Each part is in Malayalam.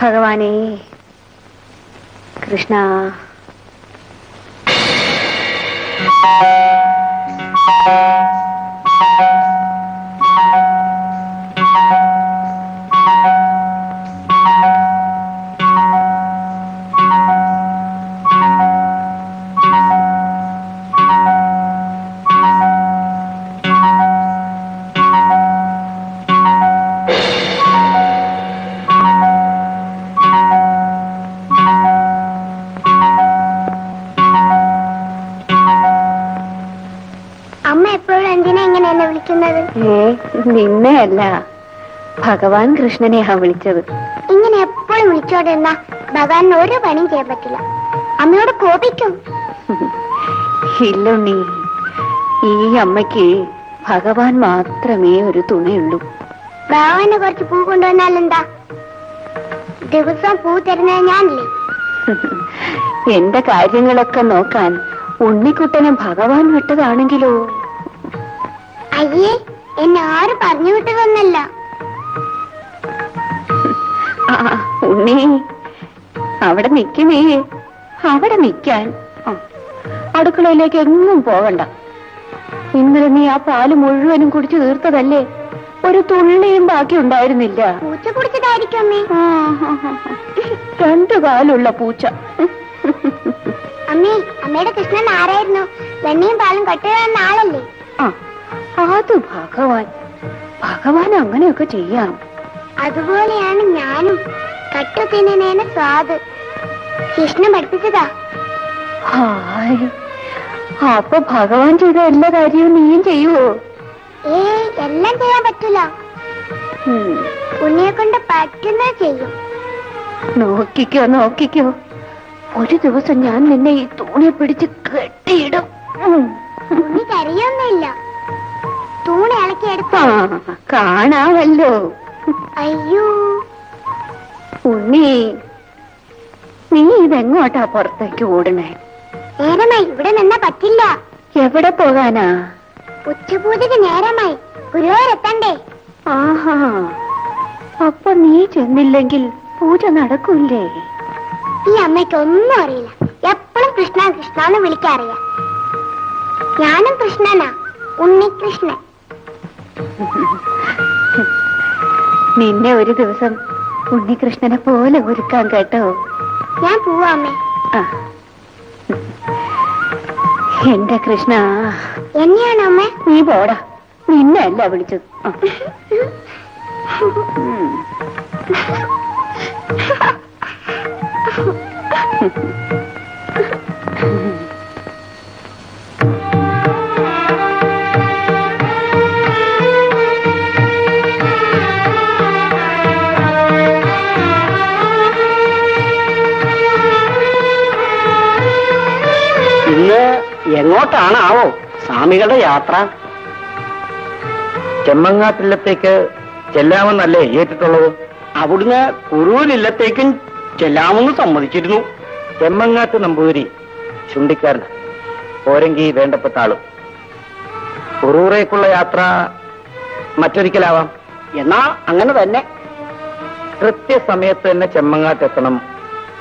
ഭഗവാനേ കൃഷ്ണ. നിന്നെയല്ല, ഭഗവാൻ കൃഷ്ണനെയാ വിളിച്ചത്. ഇങ്ങനെ എപ്പോഴും വിളിച്ചോണ്ടിരുന്ന ഭഗവാൻ ഒരു പണിയും ചെയ്യാൻ പറ്റില്ല. അമ്മയോട് കോപിക്കും. ഇല്ലുണ്ണി, ഈ അമ്മയ്ക്ക് ഭഗവാൻ മാത്രമേ ഒരു തുണയുള്ളൂ. ഭഗവാന് കുറച്ച് പൂ കൊണ്ടുവന്നാലെന്താ? ദിവസം പൂ തരുന്നത് ഞാനില്ലേ? എന്റെ കാര്യങ്ങളൊക്കെ നോക്കാൻ ഉണ്ണിക്കുട്ടനെ ഭഗവാൻ വിട്ടതാണെങ്കിലോ? അയ്യേ, എന്നെ ആരും പറഞ്ഞു വിട്ടതൊന്നല്ല. ഉണ്ണി, അവിടെ നിൽക്കുന്നേ, അവിടെ നിൽക്കാൻ. അടുക്കളയിലേക്ക് എങ്ങും പോകണ്ട. ഇന്നലെ നീ ആ പാല് മുഴുവനും കുടിച്ചു തീർത്തതല്ലേ? ഒരു തുള്ളിയും ബാക്കി ഉണ്ടായിരുന്നില്ല. പൂച്ച കുടിച്ചതായിരിക്കും അമ്മേ. 2 കാലുള്ള പൂച്ച. അമ്മേ, അമ്മയുടെ കൃഷ്ണൻ ആരായിരുന്നു? വെണ്ണയും പാലും കട്ടുകയെന്ന ആളല്ലേ? അത് ഭഗവാൻ. ഭഗവാൻ അങ്ങനെയൊക്കെ ചെയ്യാം. അതുപോലെയാണ് ഞാനും. കട്ടു തിന്നേനെ സ്വാദ്. കൃഷ്ണൻ പഠിപ്പിച്ചതാ. അപ്പൊ ഭഗവാൻ ചെയ്ത എല്ലാ കാര്യവും നീയും ചെയ്യുവോ? എല്ലാം ചെയ്യാൻ പറ്റില്ല. ഉണ്ണിയെ കൊണ്ട് പറ്റുന്നത് ചെയ്യും. നോക്കിക്കോ നോക്കിക്കോ, ഒരു ദിവസം ഞാൻ നിന്നെ ഈ തൂണിയെ പിടിച്ച് കെട്ടിയിടും. ഉണ്ണി കരയൊന്നുമില്ല. തൂണി ഇളക്കിയെടുത്ത കാണാമല്ലോ. അയ്യോ ഉണ്ണി, നീ ഇതെങ്ങോട്ടാ പുറത്തേക്ക് ഓടണേ? നേരമായി, ഇവിടെ നിന്നാ പറ്റില്ല. എവിടെ പോകാനാ? ഉച്ചപൂജക്ക് നേരമായി, ഗുരുവായൂരെത്തണ്ടേ? ആഹാ, അപ്പൊ നീ ചെന്നില്ലെങ്കിൽ പൂജ നടക്കൂല്ലേ? ഈ അമ്മയ്ക്ക് ഒന്നും അറിയില്ല. എപ്പോഴും കൃഷ്ണ കൃഷ്ണ എന്ന് വിളിക്കാറിയാം. ഞാനും കൃഷ്ണനാ, ഉണ്ണികൃഷ്ണൻ. നിന്നെ ഒരു ദിവസം ഉണ്ണികൃഷ്ണനെ പോലെ ഒരുക്കാൻ കേട്ടോ. ഞാൻ പോവാമേ. എന്റെ കൃഷ്ണ. എന്നെയാണോ അമ്മേ? നീ പോടാ, നിന്നെ അല്ല വിളിച്ചത്. ഇന്ന് എങ്ങോട്ടാണാവോ സ്വാമികളുടെ യാത്ര? ചെമ്മങ്ങാട്ടില്ലത്തേക്ക് ചെല്ലാമെന്നല്ലേ ഏറ്റിട്ടുള്ളത്? അവിടുന്ന് കുറുവിലില്ലത്തേക്കും ചെല്ലാമെന്ന് സമ്മതിച്ചിരുന്നു. ചെമ്മങ്ങാട്ട് നമ്പൂതിരി ചുണ്ടിക്കാരൻ, പോരെങ്കി വേണ്ടപ്പെട്ട ആളും. കുറൂറേക്കുള്ള യാത്ര മറ്റൊരിക്കലാവാം. എന്നാ അങ്ങനെ തന്നെ. കൃത്യസമയത്ത് തന്നെ ചെമ്മങ്ങാട്ടെത്തണം.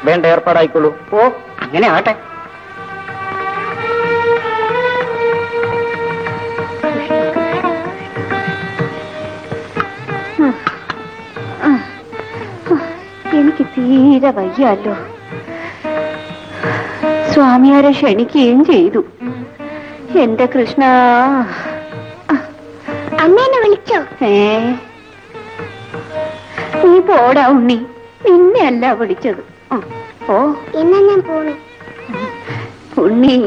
വേണ്ട ഏർപ്പാടായിക്കോളൂ. ഓ, അങ്ങനെ ആട്ടെ. എനിക്ക് തീരെ വയ്യല്ലോ. സ്വാമിയാരെ ക്ഷണിക്കുകയും ചെയ്തു. എന്റെ കൃഷ്ണ. അമ്മേനെ വിളിച്ചോ? നീ പോടാ ഉണ്ണി, നിന്നെ അല്ല വിളിച്ചത്. ഓ, എന്നാ ഞാൻ പോണു. ഉണ്ണി,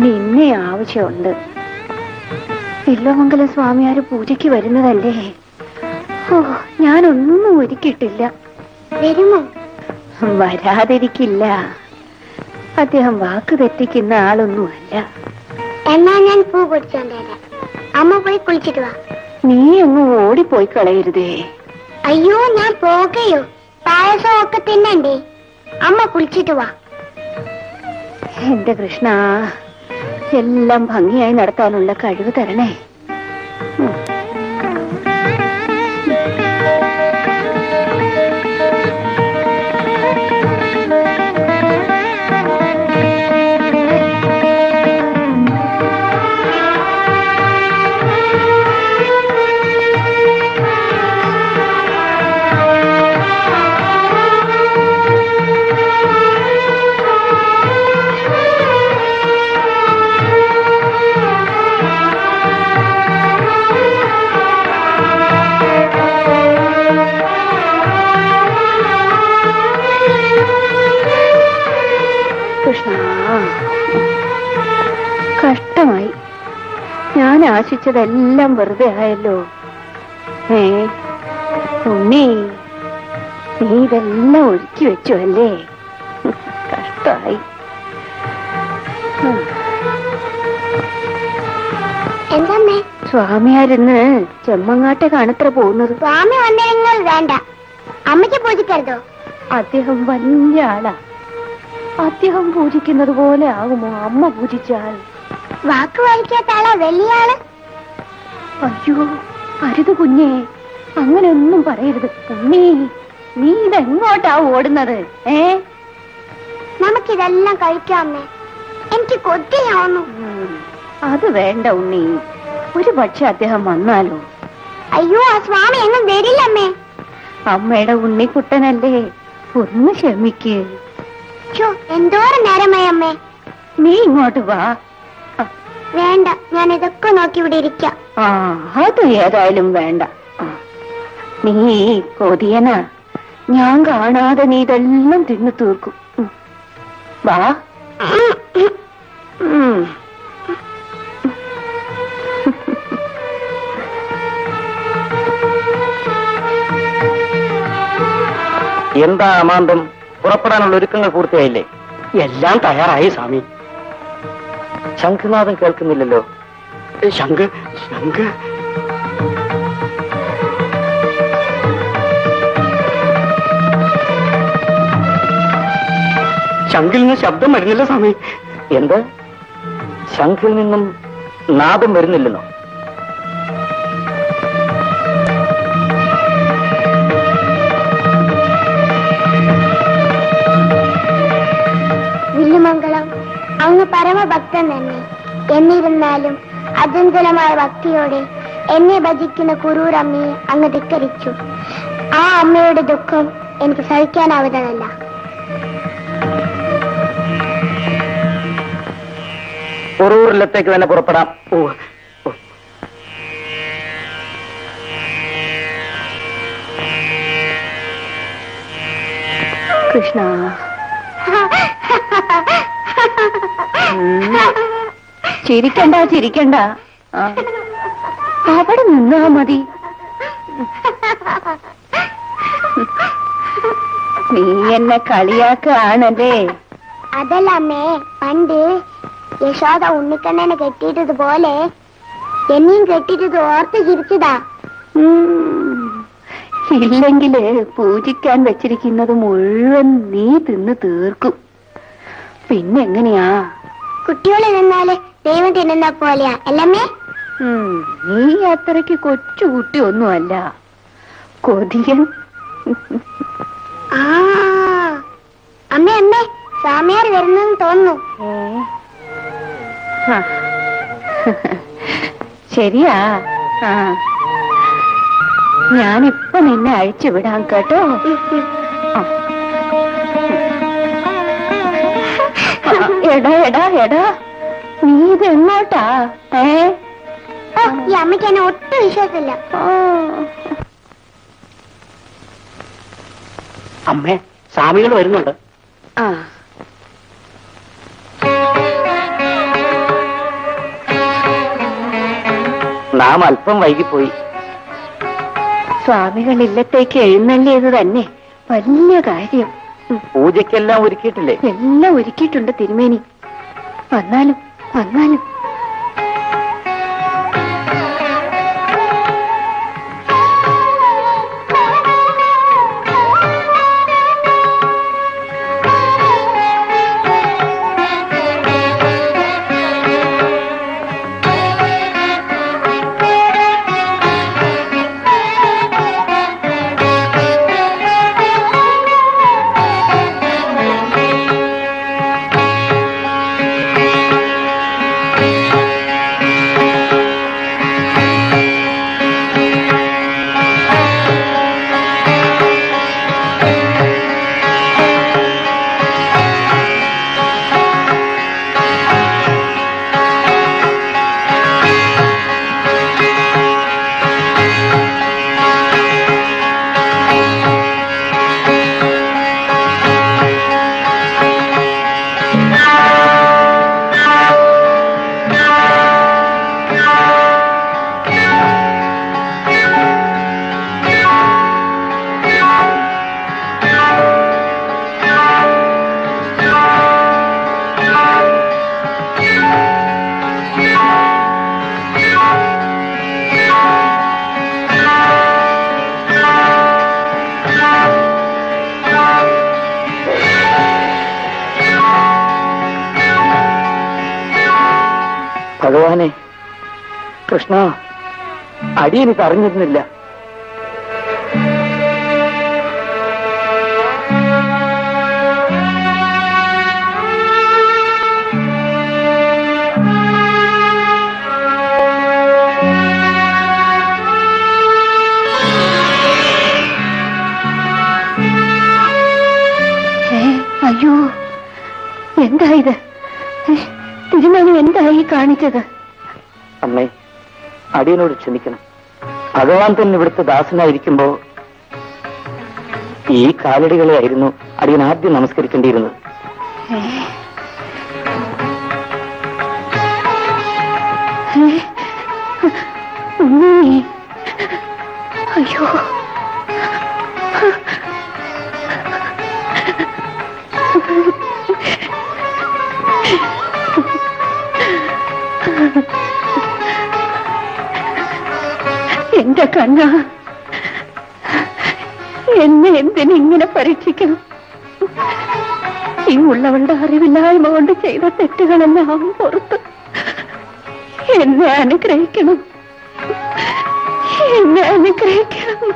നിന്നെ ആവശ്യമുണ്ട്. ഇല്ലമംഗലം സ്വാമിയാര് പൂജയ്ക്ക് വരുന്നതല്ലേ? ഓ, ഞാനൊന്നും ഒരുക്കിയിട്ടില്ല. വരുമോ? വരാതിരിക്കില്ല. അദ്ദേഹം വാക്ക് തെറ്റിക്കുന്ന ആളൊന്നുമല്ല. എന്നാ ഞാൻ പൂ പൊടിച്ചോണ്ടേരാം. അമ്മ പോയി കുളിച്ചിട്ട് വാ. നീ അങ്ങ് ഓടിപ്പോയി കളയരുതേ. അയ്യോ, ഞാൻ പോകയോ? പായസം ഒക്കെ തിന്നണ്ടേ? അമ്മ കുളിച്ചിട്ട് വാ. എന്റെ കൃഷ്ണ, എല്ലാം ഭംഗിയായി നടത്താനുള്ള കഴിവ് തരണേ. ആശിച്ചതെല്ലാം വെറുതെ ആയല്ലോ. ഉണ്ണി, നീ ഇതെല്ലാം ഒരുക്കി വെച്ചു അല്ലേ? കഷ്ടമായി. എന്തമ്മേ? സ്വാമിയാരിന്ന് ചെമ്മങ്ങാട്ടെ കാണത്ര പോകുന്നത്. സ്വാമി വന്നെങ്കിൽ വേണ്ട, അമ്മയ്ക്ക് പൂജിക്കരുതോ? അദ്ദേഹം വലിയ ആളാ. അദ്ദേഹം പൂജിക്കുന്നത് പോലെ ആകുമോ അമ്മ പൂജിച്ചാൽ? വാക്ക് വായിക്കാത്ത ആളാ വലിയ ആള്. അയ്യോ അരുത് കുഞ്ഞേ, അങ്ങനെയൊന്നും പറയരുത്. ഉണ്ണി, നീ ഇതെങ്ങോട്ടാ ഓടുന്നത്? നമുക്കിതെല്ലാം കഴിക്കാം അമ്മേ, എനിക്ക് കൊതിയാവുന്നു. അത് വേണ്ട ഉണ്ണി, ഒരു പക്ഷെ അദ്ദേഹം വന്നാലോ? അയ്യോ, ആ സ്വാമി എങ്ങും വരില്ല അമ്മേ. അമ്മയുടെ ഉണ്ണിക്കുട്ടനല്ലേ, ഒന്ന് ക്ഷമിക്ക്. എന്തോരം നേരമായി അമ്മേ. നീ ഇങ്ങോട്ട് വാ. വേണ്ട, ഞാൻ ഇതൊക്കെ നോക്കി ഇവിടെ ഇരിക്കാം. അത് ഏതായാലും വേണ്ട. നീ കൊതിയനാ, ഞാൻ കാണാതെ നീ ഇതെല്ലാം തിന്നു തീർക്കും. വാ. എന്താ അമാന്തം? പുറപ്പെടാനുള്ള ഒരുക്കങ്ങൾ പൂർത്തിയായില്ലേ? എല്ലാം തയ്യാറായി സ്വാമി. ശംഖുനാഥം കേൾക്കുന്നില്ലല്ലോ. ശംഖ് ശംഖ് ശംഖിൽ നിന്ന് ശബ്ദം വരുന്നില്ല സ്വാമി. എന്ത്? ശംഖിൽ നിന്നും നാദം വരുന്നില്ലെന്നോ? വില്ലുമംഗളം, അങ്ങ് പരമഭക്തൻ തന്നെ. എന്നിരുന്നാലും അചഞ്ചലമായ ഭക്തിയോടെ എന്നെ ഭജിക്കുന്ന കുറൂരമ്മയെ അങ്ങ് ധിക്കരിച്ചു. ആ അമ്മയുടെ ദുഃഖം എനിക്ക് സഹിക്കാനാവുന്നതല്ല. കുറൂരിലത്തേക്ക് തന്നെ പുറപ്പെടാം. കൃഷ്ണ, ചിരിക്കണ്ട ചിരിക്കണ്ട, അവിടെ നിന്നാ മതി. നീ എന്നെ കളിയാക്കാണല്ലേ? അതല്ല അമ്മേ, പണ്ട് യശോദ ഉണ്ണിക്കണ്ണനെ കെട്ടിയിട്ടതുപോലെ എന്നെയും കെട്ടിയിട്ടത് ഓർത്ത് ചിരിച്ചതാ. ഇല്ലെങ്കില് പൂജിക്കാൻ വെച്ചിരിക്കുന്നത് മുഴുവൻ നീ തിന്ന് തീർക്കും. പിന്നെങ്ങനെയാ? കുട്ടികളെ നിന്നാല് ദൈവം തിന്നുന്ന പോലെയാ അല്ലമ്മേ? നീ അത്രയ്ക്ക് കൊച്ചുകുട്ടി ഒന്നുമല്ല, കൊതിയൻ. അമ്മേ അമ്മേ, സ്വാമിയാർ വരുന്നെന്ന് തോന്നുന്നു. ശരിയാ. ഞാനിപ്പൊ നിന്നെ അഴിച്ചു വിടാം കേട്ടോ. എടാ എടാ എടാ, നീ ഇത് എങ്ങോട്ടാ? ഈ അമ്മയ്ക്ക് എന്നെ ഒട്ടും വിശ്വാസമില്ല. അമ്മേ, സ്വാമികൾ വരുന്നുണ്ട്. നാം അല്പം വൈകിപ്പോയി. സ്വാമികൾ ഇല്ലത്തേക്ക് എഴുന്നള്ളിയത് തന്നെ വലിയ കാര്യം. പൂജയ്ക്കെല്ലാം ഒരുക്കിയിട്ടില്ലേ? എല്ലാം ഒരുക്കിയിട്ടുണ്ട് തിരുമേനി. വന്നാലും വന്നാലും. ഭഗവാനെ, കൃഷ്ണ, അടിയനിത് അറിഞ്ഞിരുന്നില്ല. അയ്യോ, എന്തായത്? തിരുമേനി എന്തായി കാണിച്ചത്? അമ്മേ, അടിയനോട് ക്ഷമിക്കണം. ഭഗവാൻ തന്നെ ഇവിടുത്തെ ദാസനായിരിക്കുമ്പോ ഈ കാലടികളെ ആയിരുന്നു അടിയൻ ആദ്യം നമസ്കരിക്കേണ്ടിയിരുന്നത്. അയ്യോ, എന്റെ കണ്ണ, എന്നെ എന്തിനിങ്ങനെ പരീക്ഷിക്കണം? ഈ ഉള്ളവളുടെ അറിവില്ലായ്മ കൊണ്ട് ചെയ്ത തെറ്റുകളെല്ലാം പുറത്ത് എന്നെ അനുഗ്രഹിക്കണം, എന്നെ അനുഗ്രഹിക്കണം.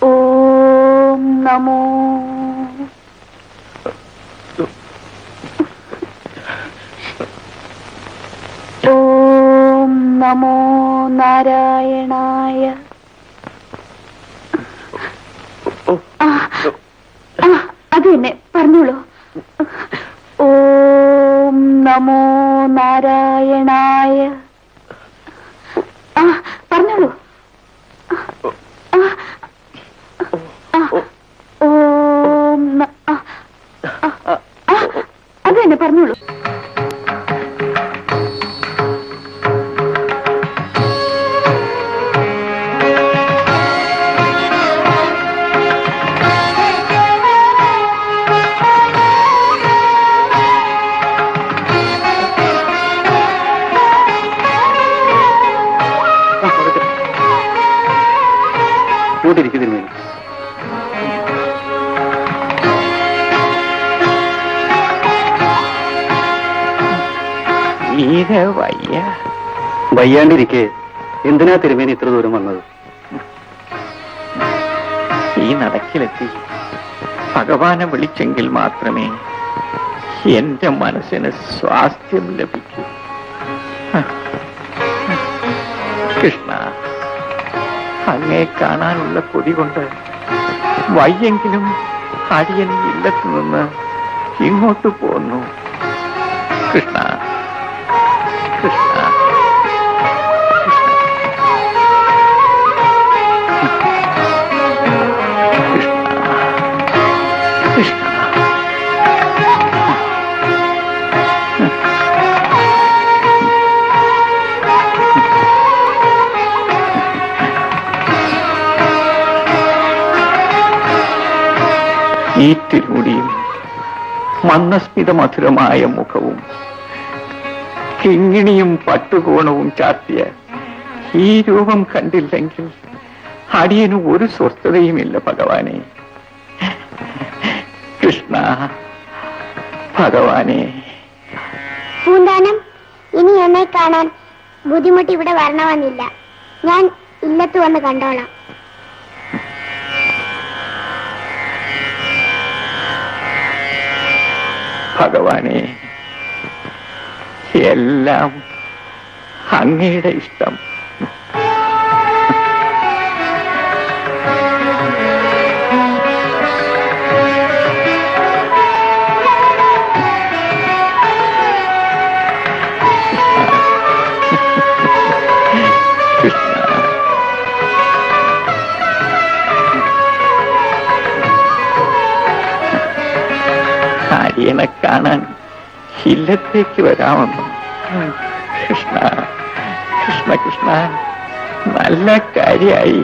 ഓം നമോ നമോ നാരായണായ. അത് തന്നെ പറഞ്ഞോളൂ. ഓം നമോ നാരായണായ. പറഞ്ഞോളൂ. ഓം അത് തന്നെ പറഞ്ഞോളൂ. കൂട്ടിരിക്കുന്നു. വയ്യാണ്ടിരിക്കെ എന്തിനാ തിരുമേനി ഇത്ര ദൂരം വന്നത്? ഈ നടക്കിലെത്തി ഭഗവാനെ വിളിച്ചെങ്കിൽ മാത്രമേ എന്റെ മനസ്സിന് സ്വാസ്ഥ്യം ലഭിക്കൂ. കൃഷ്ണ, അങ്ങേ കാണാനുള്ള കൊതി കൊണ്ട് വയ്യെങ്കിലും അടിയൻ ഇല്ലത്തു നിന്ന് ഇങ്ങോട്ട് പോന്നു. കൃഷ്ണ, കൃഷ്ണ, ഈ തിരുമുടിയും മന്ദസ്മിത മധുരമായ മുഖവും കിങ്ങിണിയും പട്ടുകോണവും ചാർത്തിയ ഈ രൂപം കണ്ടില്ലെങ്കിൽ അടിയന് ഒരു സ്വസ്ഥതയുമില്ല ഭഗവാനെ. കൃഷ്ണ, ഭഗവാനെ. പൂന്താനം, ഇനി എന്നെ കാണാൻ ബുദ്ധിമുട്ട് ഇവിടെ വരണമെന്നില്ല. ഞാൻ ഇല്ലത്ത് വന്ന് കണ്ടോളാം. ഭഗവാനെ, എല്ലാം അങ്ങയുടെ ഇഷ്ടം. അടിയനെ കാണാൻ ഇല്ലത്തേക്ക് വരാമെന്ന്. കൃഷ്ണ, കൃഷ്ണ, കൃഷ്ണ, നല്ല കാര്യായി.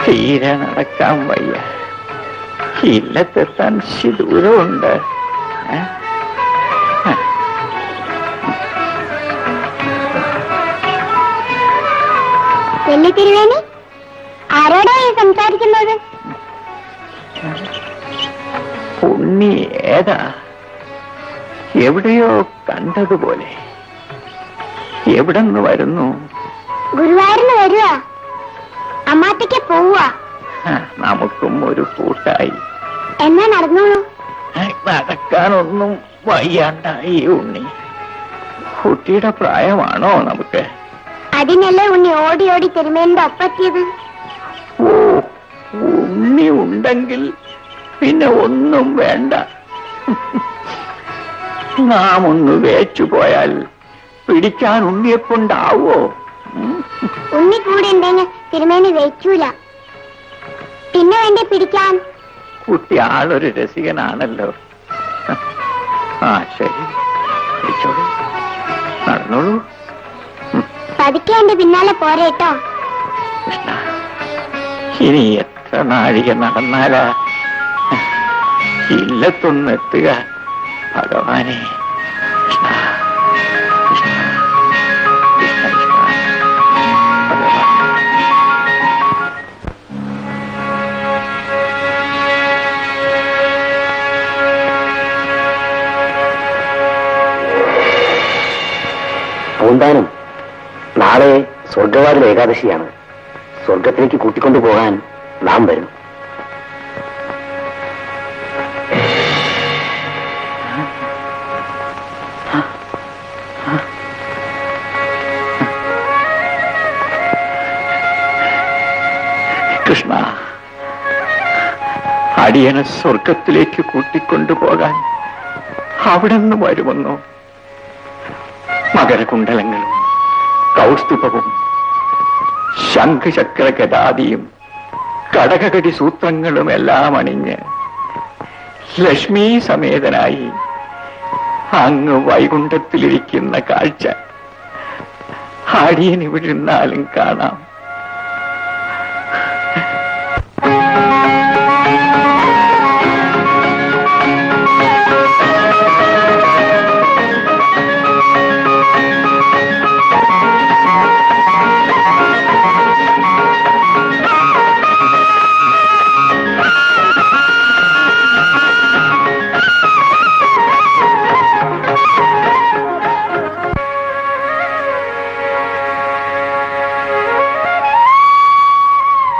തീരെ നടക്കാൻ വയ്യ. ഇല്ലത്തെത്താൻ ഇച്ചിരി ദൂരമുണ്ട്. വലിയ തിരുവേണി, ആരോടാ ഈ സംസാരിക്കുന്നത്? ഉണ്ണി ഏതാ? എവിടെയോ കണ്ടതുപോലെ. എവിടെന്ന് വരുന്നു? ഗുരുവായൂരിന് വരുക, അമ്മാത്തേക്ക് പോവുക. നമുക്കും ഒരു കൂട്ടായി. എന്നാ നടന്നോളൂ. നടക്കാനൊന്നും വയ്യാണ്ടായി ഉണ്ണി. കുട്ടിയുടെ പ്രായമാണോ നമുക്ക്? അതിനല്ലേ ഉണ്ണി ഓടി ഓടി തിരുമേന്റെ ഒപ്പത്തിയത്. ഓ, ഉണ്ണി ഉണ്ടെങ്കിൽ പിന്നെ ഒന്നും വേണ്ട. നാം ഒന്ന് വേച്ചു പോയാൽ പിടിക്കാൻ ഉണ്ണിയെ കൊണ്ടാവോ? ഉണ്ണി കൂടെ ഉണ്ടെങ്കിൽ തിരുമേനി വെച്ചൂല. പിന്നെ വേണ്ടി പിടിക്കാൻ. കുട്ടി ആളൊരു രസികനാണല്ലോ. ആ ശരി, പിടിച്ചോളൂ, നടന്നോളൂ. പതുക്കെ എന്റെ പിന്നാലെ പോരേട്ടോ. കൃഷ്ണ, ഇനി എത്ര നാഴിക നടന്നാലാ ഇല്ലത്തൊന്നെത്തുക? ഭഗവാനെ, കൃഷ്ണ കൃഷ്ണ കൃഷ്ണ കൃഷ്ണ ഭഗവാൻ. പൂന്താനം, നാളെ സ്വർഗവാതിൽ ഏകാദശിയാണ്. സ്വർഗത്തിലേക്ക് കൂട്ടിക്കൊണ്ടു പോകാൻ നാം വരും. കൃഷ്ണ, അടിയനെ സ്വർഗത്തിലേക്ക് കൂട്ടിക്കൊണ്ടുപോകാൻ അവിടെ നിന്ന് വരുമെന്നോ? മകരകുണ്ടലങ്ങളും കൗസ്തുഭവും ശംഖചക്ര ഗദാദിയും കടകകടി സൂത്രങ്ങളും എല്ലാം അണിഞ്ഞ് ലക്ഷ്മി സമേതനായി അങ്ങ് വൈകുണ്ഠത്തിലിരിക്കുന്ന കാഴ്ച അടിയൻ ഇവിടെ ഇരുന്നാലും കാണാം.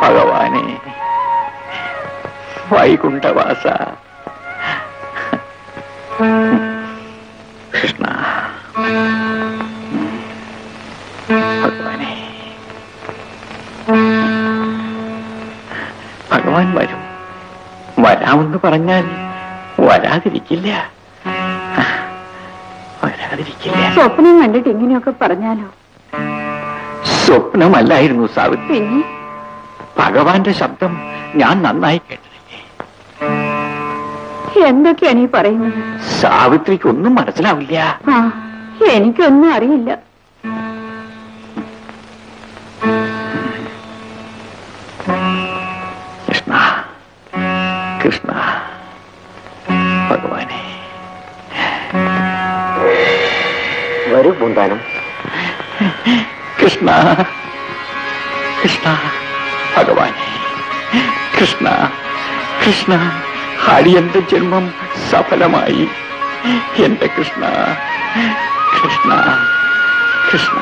ഭഗവാനെ, വൈകുണ്ഠവാസ, കൃഷ്ണ, ഭഗവാനെ, ഭഗവാൻ വരും. വരാമെന്ന് പറഞ്ഞാൽ വരാതിരിക്കില്ല, വരാതിരിക്കില്ല. സ്വപ്നം കണ്ടിട്ട് ഇങ്ങനെയൊക്കെ പറഞ്ഞാലോ? സ്വപ്നമല്ലായിരുന്നു സാവിത്രി. പിന്നെ ഭഗവാന്റെ ശബ്ദം ഞാൻ നന്നായി കേട്ടതല്ലേ. എന്തൊക്കെയാണ് ഈ പറയുന്നത്? സാവിത്രിക്ക് ഒന്നും മനസ്സിലാവില്ല. ആ, എനിക്കൊന്നും അറിയില്ല. കൃഷ്ണ കൃഷ്ണ ഭഗവാനെ. വരൂ പൂന്താനം. കൃഷ്ണ കൃഷ്ണ ഭഗവാനെ. കൃഷ്ണ കൃഷ്ണ, അടിയന്റെ ജന്മം സഫലമായി. എന്റെ കൃഷ്ണ കൃഷ്ണ കൃഷ്ണ.